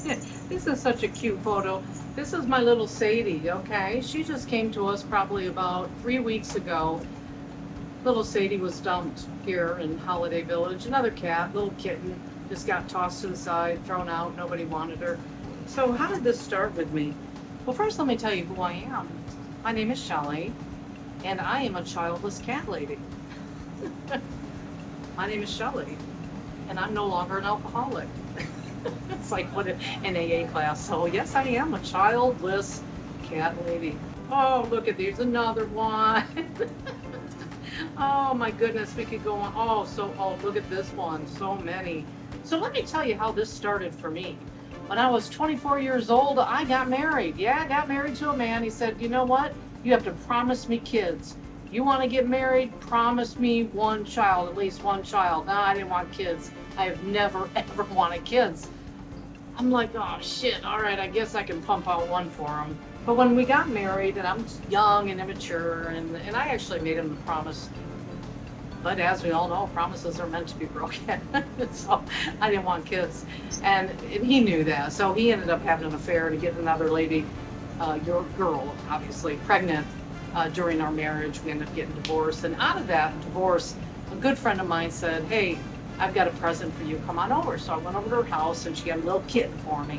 This is such a cute photo. This is my little Sadie, okay? She just came to us probably about 3 weeks ago. Little Sadie was dumped here in Holiday Village. Another cat, little kitten, just got tossed to the side, thrown out. Nobody wanted her. So how did this start with me? Well, first let me tell you who I am. My name is Shelley, and I am a childless cat lady. My name is Shelley, and I'm no longer an alcoholic. It's like what an AA class. So yes, I am a childless cat lady. Oh, look at these, another one. Oh my goodness, we could go on. Oh, look at this one, so many. So let me tell you how this started for me. When I was 24 years old, I got married. Yeah, I got married to a man. He said, you know what? You have to promise me kids. You want to get married? Promise me one child, at least one child. No, I didn't want kids. I have never, ever wanted kids. I'm like, oh shit, all right, I guess I can pump out one for him. But when we got married, and I'm young and immature, and I actually made him the promise. But as we all know, promises are meant to be broken. So I didn't want kids. And he knew that. So he ended up having an affair to get another lady, your girl, obviously, pregnant during our marriage. We ended up getting divorced. And out of that divorce, a good friend of mine said, hey, I've got a present for you. Come on over. So I went over to her house, and she had a little kitten for me.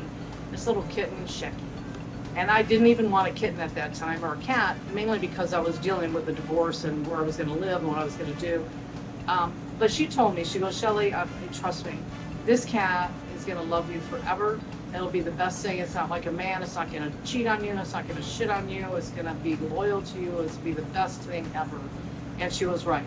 This little kitten, Shecky. And I didn't even want a kitten at that time, or a cat, mainly because I was dealing with the divorce and where I was going to live and what I was going to do. But she told me, she goes, Shelley, trust me, this cat is going to love you forever. It'll be the best thing. It's not like a man. It's not going to cheat on you. It's not going to shit on you. It's going to be loyal to you. It's going to be the best thing ever. And she was right.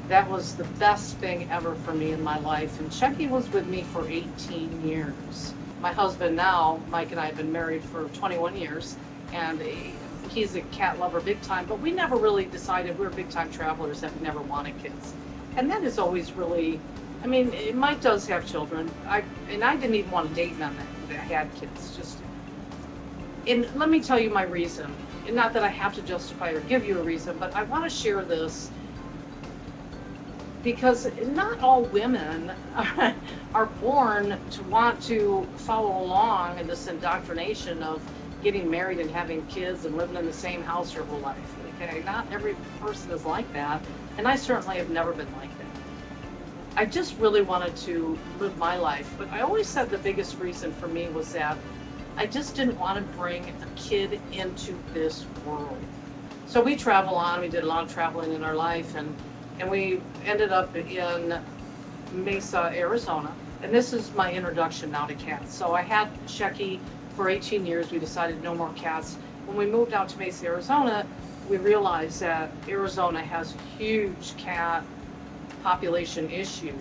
That was the best thing ever for me in my life. And Shecky was with me for 18 years. My husband now, Mike, and I have been married for 21 years, and he's a cat lover big time, but we never really decided, we were big time travelers, that we never wanted kids. And that is always really, I mean, Mike does have children, and I didn't even want to date men that had kids. And let me tell you my reason. Not that I have to justify or give you a reason, but I want to share this because not all women are born to want to follow along in this indoctrination of getting married and having kids and living in the same house your whole life. Okay, not every person is like that, and I certainly have never been like that. I just really wanted to live my life, but I always said the biggest reason for me was that I just didn't want to bring a kid into this world. So we travel on, we did a lot of traveling in our life, and we ended up in Mesa, Arizona. And this is my introduction now to cats. So I had Shecky for 18 years. We decided no more cats. When we moved out to Mesa, Arizona, we realized that Arizona has a huge cat population issue.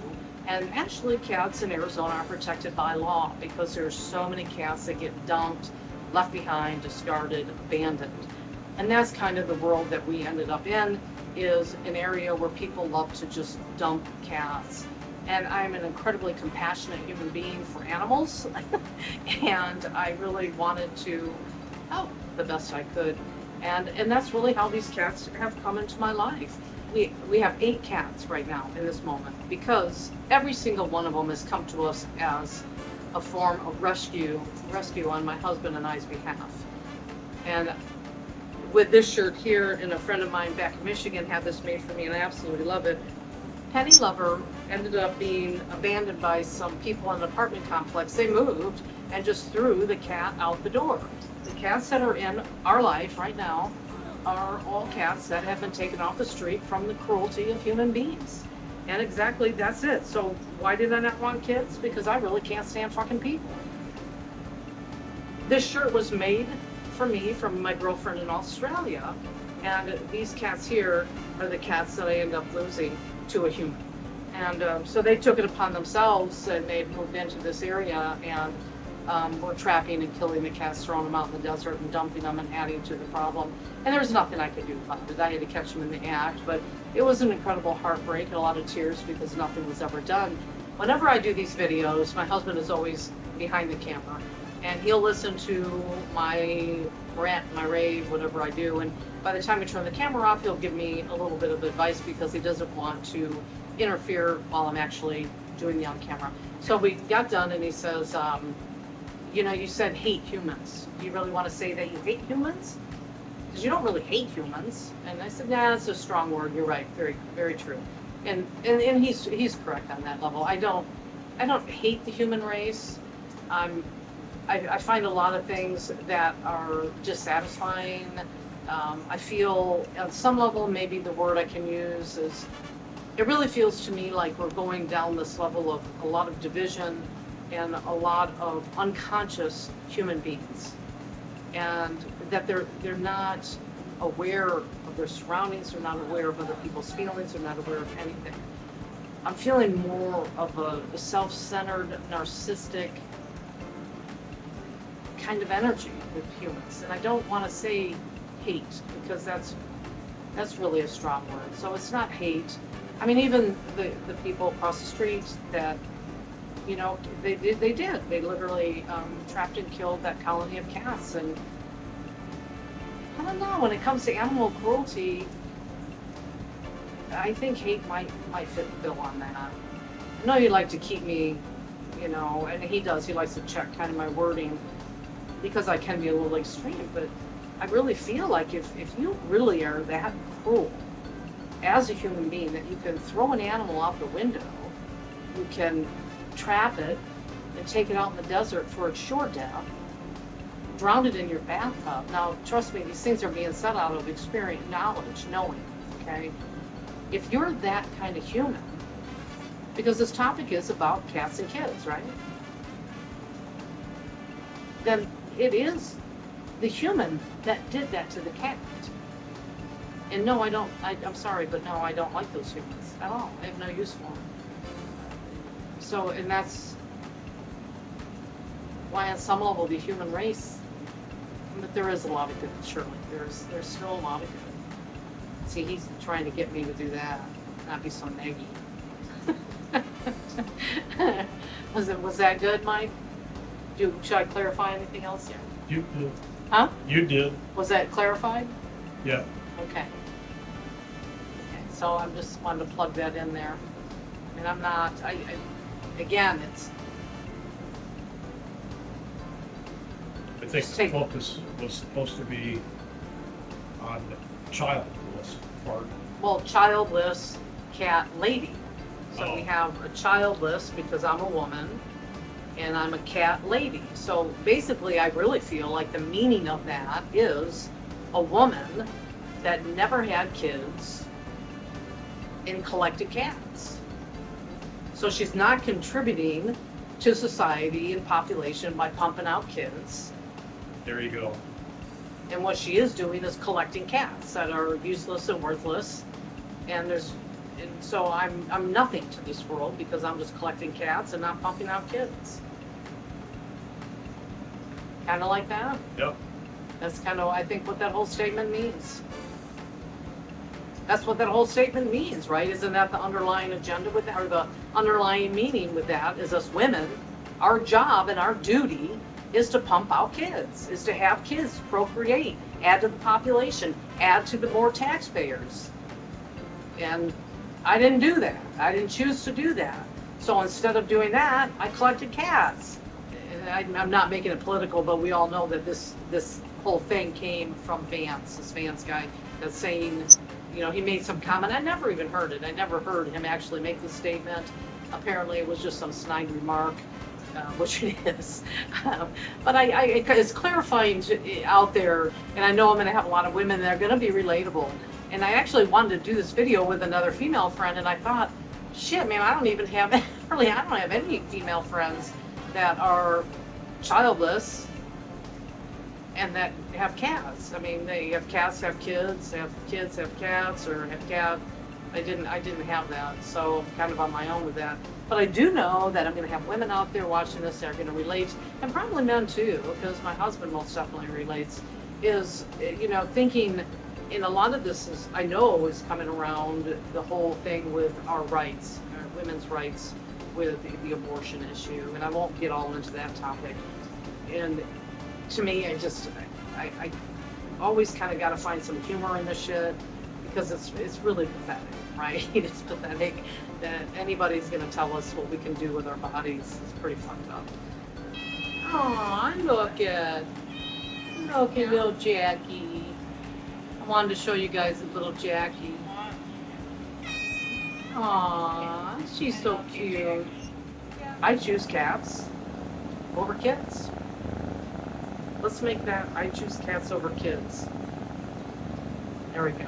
And actually cats in Arizona are protected by law because there's so many cats that get dumped, left behind, discarded, abandoned. And that's kind of the world that we ended up in, is an area where people love to just dump cats. And I'm an incredibly compassionate human being for animals, and I really wanted to help the best I could. And that's really how these cats have come into my life. We have 8 cats right now in this moment, because every single one of them has come to us as a form of rescue on my husband and I's behalf. And with this shirt here, and a friend of mine back in Michigan had this made for me, and I absolutely love it. Penny Lover ended up being abandoned by some people in an apartment complex. They moved and just threw the cat out the door. The cats that are in our life right now are all cats that have been taken off the street from the cruelty of human beings. And exactly that's it. So why did I not want kids? Because I really can't stand fucking people. This shirt was made for me from my girlfriend in Australia, and these cats here are the cats that I end up losing to a human. And so they took it upon themselves, and they moved into this area, and were trapping and killing the cats, throwing them out in the desert and dumping them and adding to the problem. And there was nothing I could do about it. I had to catch them in the act, but it was an incredible heartbreak and a lot of tears because nothing was ever done. Whenever I do these videos, my husband is always behind the camera, and he'll listen to my rant, my rave, whatever I do, and by the time we turn the camera off, he'll give me a little bit of advice because he doesn't want to interfere while I'm actually doing the on camera. So we got done, and he says, you know, you said hate humans. Do you really want to say that you hate humans? Because you don't really hate humans. And I said, nah, it's a strong word. You're right. Very, very true. And he's correct on that level. I don't hate the human race. I find a lot of things that are dissatisfying. I feel on some level, maybe the word I can use is, it really feels to me like we're going down this level of a lot of division and a lot of unconscious human beings, and that they're not aware of their surroundings, they're not aware of other people's feelings, they're not aware of anything. I'm feeling more of a self-centered, narcissistic kind of energy with humans, and I don't want to say hate, because that's really a strong word. So it's not hate. I mean, even the people across the street that, you know, they literally trapped and killed that colony of cats. And I don't know, when it comes to animal cruelty, I think hate might fit the bill on that. I know you like to keep me, you know, and he does, he likes to check kind of my wording, because I can be a little extreme, but I really feel like if you really are that cruel as a human being, that you can throw an animal out the window, you can trap it and take it out in the desert for its sure death, drown it in your bathtub. Now, trust me, these things are being said out of experience, knowledge, knowing, okay? If you're that kind of human, because this topic is about cats and kids, right? Then it is the human that did that to the cat. And no, I'm sorry, but no, I don't like those humans at all. I have no use for them. So, and that's why on some level the human race, but there is a lot of good, surely. There's still a lot of good. See, he's trying to get me to do that, not be so naggy. Was that good, Mike? Should I clarify anything else here? You did. Huh? You did. Was that clarified? Yeah. Okay. So I'm just wanted to plug that in there. And I'm not, again, it's... I think the focus was supposed to be on the childless part. Well, childless cat lady. So we have a childless because I'm a woman, and I'm a cat lady. So basically, I really feel like the meaning of that is a woman that never had kids and collected cats. So she's not contributing to society and population by pumping out kids. There you go. And what she is doing is collecting cats that are useless and worthless. And so I'm nothing to this world because I'm just collecting cats and not pumping out kids. Kind of like that. Yep. That's kind of, I think, what that whole statement means. That's what that whole statement means, right? Isn't that the underlying agenda with that, or the underlying meaning with that? Is us women, our job and our duty is to pump out kids, is to have kids, procreate, add to the population, add to the more taxpayers. And I didn't do that. I didn't choose to do that. So instead of doing that, I collected cats. And I'm not making it political, but we all know that this whole thing came from Vance, this Vance guy, that's saying, you know, he made some comment. I never even heard it. I never heard him actually make the statement. Apparently it was just some snide remark, which it is. But it's clarifying out there, and I know I'm going to have a lot of women that are going to be relatable. And I actually wanted to do this video with another female friend, and I thought, shit, man, I don't have any female friends that are childless and that have cats. I mean, they have cats, have kids, have kids, have cats, or have cat. I didn't have that, so I'm kind of on my own with that. But I do know that I'm going to have women out there watching this that are going to relate, and probably men too, because my husband most definitely relates, is, you know, thinking, and a lot of this is, I know, is coming around the whole thing with our rights, our women's rights, with the abortion issue, and I won't get all into that topic. And to me, I always kind of got to find some humor in this shit, because it's really pathetic, right? It's pathetic that anybody's going to tell us what we can do with our bodies. It's pretty fucked up. Aw, look at little Jackie. I wanted to show you guys a little Jackie. Aw, she's so cute. I choose cats over kids. Let's make that I choose cats over kids. There we go.